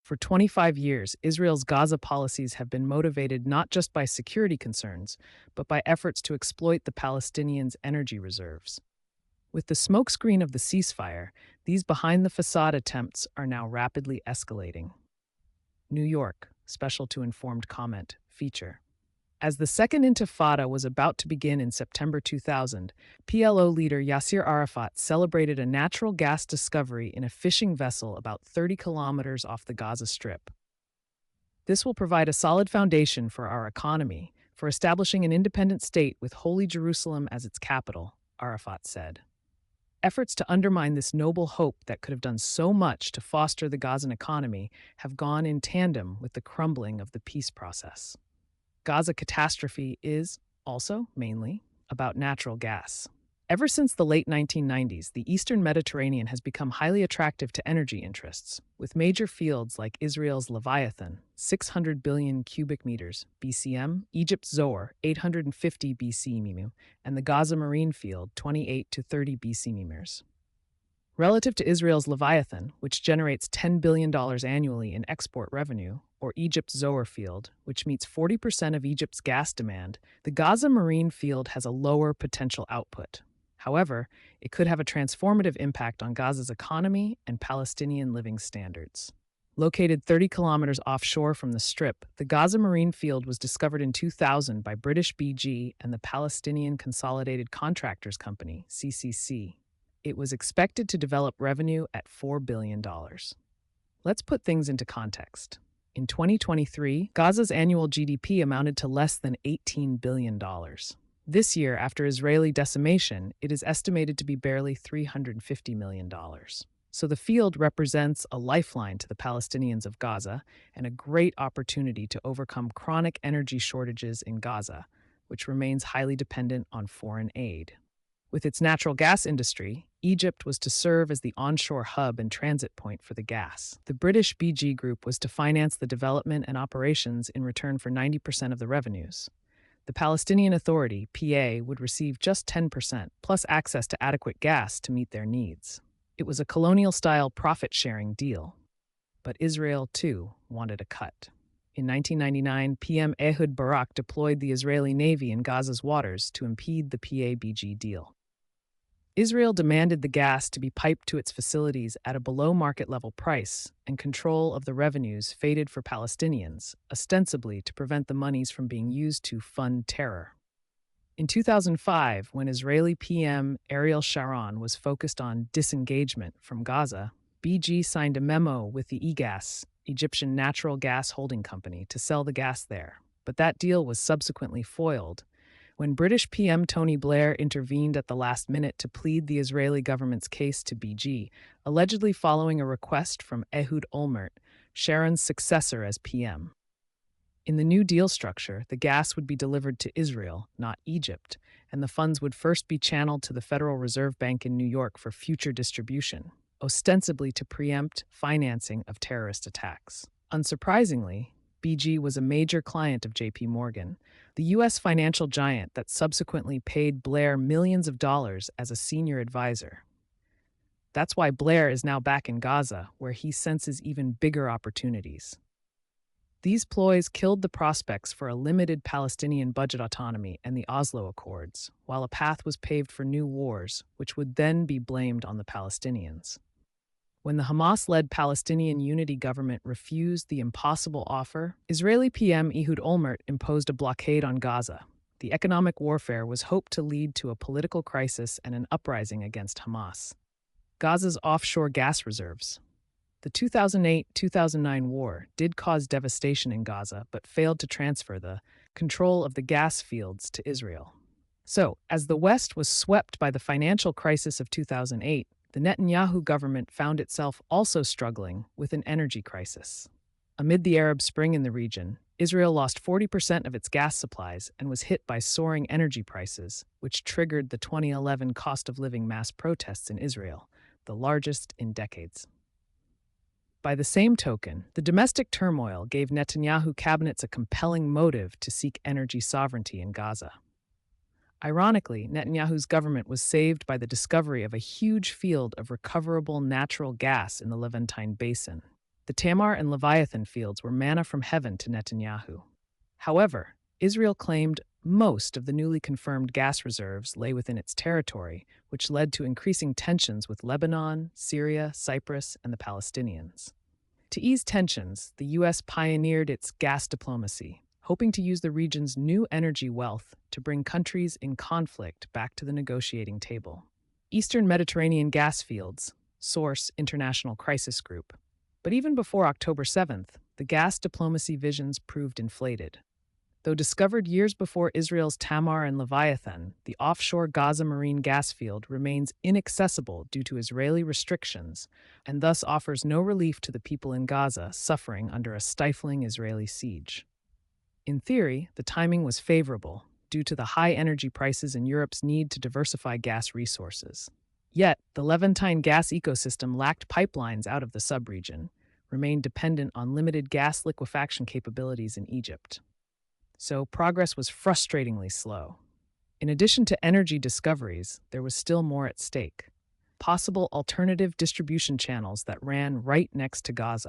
For 25 years, Israel's Gaza policies have been motivated not just by security concerns, but by efforts to exploit the Palestinians' energy reserves. With the smokescreen of the ceasefire, these behind-the-facade attempts are now rapidly escalating. New York, special to informed comment, feature. As the Second Intifada was about to begin in September 2000, PLO leader Yasser Arafat celebrated a natural gas discovery in a fishing vessel about 30 kilometers off the Gaza Strip. This will provide a solid foundation for our economy, for establishing an independent state with Holy Jerusalem as its capital, Arafat said. Efforts to undermine this noble hope that could have done so much to foster the Gazan economy have gone in tandem with the crumbling of the peace process. Gaza catastrophe is, also, mainly, about natural gas. Ever since the late 1990s, the eastern Mediterranean has become highly attractive to energy interests, with major fields like Israel's Leviathan, 600 billion cubic meters, BCM, Egypt's Zohr, 850 BCM, and the Gaza Marine Field, 28 to 30 BCM. Relative to Israel's Leviathan, which generates $10 billion annually in export revenue, or Egypt's Zohr field, which meets 40% of Egypt's gas demand, the Gaza Marine Field has a lower potential output. However, it could have a transformative impact on Gaza's economy and Palestinian living standards. Located 30 kilometers offshore from the Strip, the Gaza Marine Field was discovered in 2000 by British BG and the Palestinian Consolidated Contractors Company, CCC. It was expected to develop revenue at $4 billion. Let's put things into context. In 2023, Gaza's annual GDP amounted to less than $18 billion. This year, after Israeli decimation, it is estimated to be barely $350 million. So the field represents a lifeline to the Palestinians of Gaza and a great opportunity to overcome chronic energy shortages in Gaza, which remains highly dependent on foreign aid. With its natural gas industry, Egypt was to serve as the onshore hub and transit point for the gas. The British BG Group was to finance the development and operations in return for 90% of the revenues. The Palestinian Authority, PA, would receive just 10%, plus access to adequate gas to meet their needs. It was a colonial-style profit-sharing deal. But Israel, too, wanted a cut. In 1999, PM Ehud Barak deployed the Israeli Navy in Gaza's waters to impede the PA-BG deal. Israel demanded the gas to be piped to its facilities at a below-market level price, and control of the revenues faded for Palestinians, ostensibly to prevent the monies from being used to fund terror. In 2005, when Israeli PM Ariel Sharon was focused on disengagement from Gaza, BG signed a memo with the EGAS, Egyptian Natural Gas Holding Company, to sell the gas there. But that deal was subsequently foiled when British PM Tony Blair intervened at the last minute to plead the Israeli government's case to BG, allegedly following a request from Ehud Olmert, Sharon's successor as PM. In the new deal structure, the gas would be delivered to Israel, not Egypt, and the funds would first be channeled to the Federal Reserve Bank in New York for future distribution, ostensibly to preempt financing of terrorist attacks. Unsurprisingly, BG was a major client of JP Morgan, the U.S. financial giant that subsequently paid Blair millions of dollars as a senior advisor. That's why Blair is now back in Gaza, where he senses even bigger opportunities. These ploys killed the prospects for a limited Palestinian budget autonomy and the Oslo Accords, while a path was paved for new wars, which would then be blamed on the Palestinians. When the Hamas-led Palestinian Unity government refused the impossible offer, Israeli PM Ehud Olmert imposed a blockade on Gaza. The economic warfare was hoped to lead to a political crisis and an uprising against Hamas. Gaza's offshore gas reserves. The 2008-2009 war did cause devastation in Gaza, but failed to transfer the control of the gas fields to Israel. So, as the West was swept by the financial crisis of 2008, the Netanyahu government found itself also struggling with an energy crisis. Amid the Arab Spring in the region, Israel lost 40% of its gas supplies and was hit by soaring energy prices, which triggered the 2011 cost of living mass protests in Israel, the largest in decades. By the same token, the domestic turmoil gave Netanyahu cabinets a compelling motive to seek energy sovereignty in Gaza. Ironically, Netanyahu's government was saved by the discovery of a huge field of recoverable natural gas in the Levantine Basin. The Tamar and Leviathan fields were manna from heaven to Netanyahu. However, Israel claimed most of the newly confirmed gas reserves lay within its territory, which led to increasing tensions with Lebanon, Syria, Cyprus, and the Palestinians. To ease tensions, the U.S. pioneered its gas diplomacy, hoping to use the region's new energy wealth to bring countries in conflict back to the negotiating table. Eastern Mediterranean gas fields, source International Crisis Group. But even before October 7th, the gas diplomacy visions proved inflated. Though discovered years before Israel's Tamar and Leviathan, the offshore Gaza marine gas field remains inaccessible due to Israeli restrictions and thus offers no relief to the people in Gaza suffering under a stifling Israeli siege. In theory, the timing was favorable due to the high energy prices and Europe's need to diversify gas resources. Yet, the Levantine gas ecosystem lacked pipelines out of the subregion, remained dependent on limited gas liquefaction capabilities in Egypt. So progress was frustratingly slow. In addition to energy discoveries, there was still more at stake. Possible alternative distribution channels that ran right next to Gaza.